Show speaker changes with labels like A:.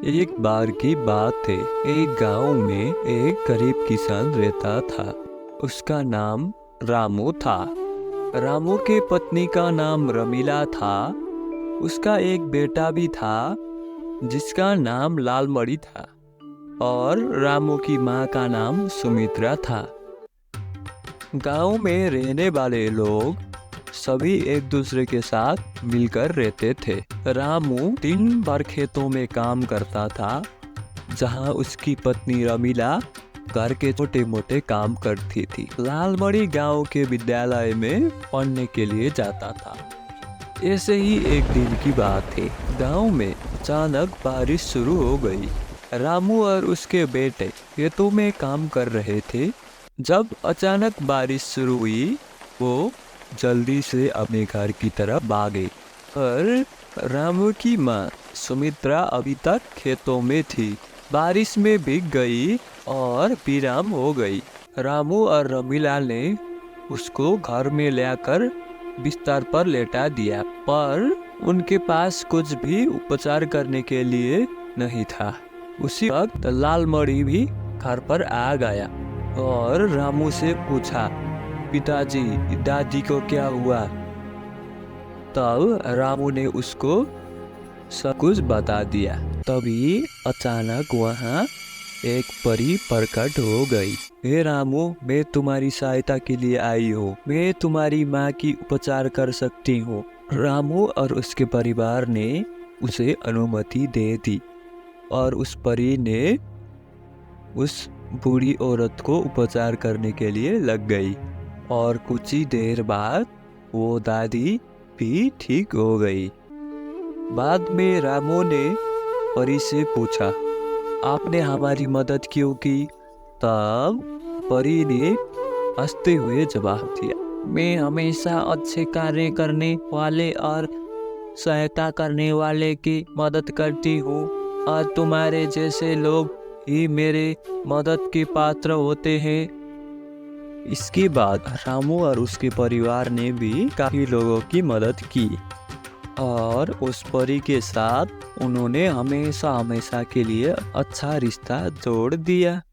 A: एक बार की बात है। एक गांव में एक गरीब किसान रहता था। उसका नाम रामू था। रामू की पत्नी का नाम रमीला था। उसका एक बेटा भी था जिसका नाम लालमणि था और रामू की माँ का नाम सुमित्रा था। गांव में रहने वाले लोग सभी एक दूसरे के साथ मिलकर रहते थे। रामू दिन भर खेतों में काम करता था, जहां उसकी पत्नी रमीला घर के छोटे मोटे काम करती थी। लालमणि गांव के विद्यालय में पढ़ने के लिए जाता था। ऐसे ही एक दिन की बात है। गांव में अचानक बारिश शुरू हो गई। रामू और उसके बेटे खेतों में काम कर रहे थे। जब अचानक बारिश शुरू हुई, वो जल्दी से अपने घर की तरफ भागे। पर रामू की माँ सुमित्रा अभी तक खेतों में थी। बारिश में भीग गई और विराम हो गई। रामू और रमीला ने उसको घर में लाकर बिस्तर पर लेटा दिया, पर उनके पास कुछ भी उपचार करने के लिए नहीं था। उसी वक्त लालमणि भी घर पर आ गया और रामू से पूछा, पिताजी, दादी को क्या हुआ? तब रामू ने उसको सब कुछ बता दिया। तभी अचानक वहाँ एक परी प्रकट हो गई। हे रामू, मैं तुम्हारी सहायता के लिए आई हूँ। मैं तुम्हारी माँ की उपचार कर सकती हूँ। रामू और उसके परिवार ने उसे अनुमति दे दी और उस परी ने उस बूढ़ी औरत को उपचार करने के लिए लग गई और कुछ ही देर बाद वो दादी भी ठीक हो गई। बाद में रामू ने परी से पूछा, आपने हमारी मदद क्यों की? तब परी ने हंसते हुए जवाब दिया, मैं हमेशा अच्छे कार्य करने वाले और सहायता करने वाले की मदद करती हूँ और तुम्हारे जैसे लोग ही मेरे मदद के पात्र होते हैं। इसके बाद रामू और उसके परिवार ने भी काफी लोगों की मदद की और उस परी के साथ उन्होंने हमेशा हमेशा के लिए अच्छा रिश्ता जोड़ दिया।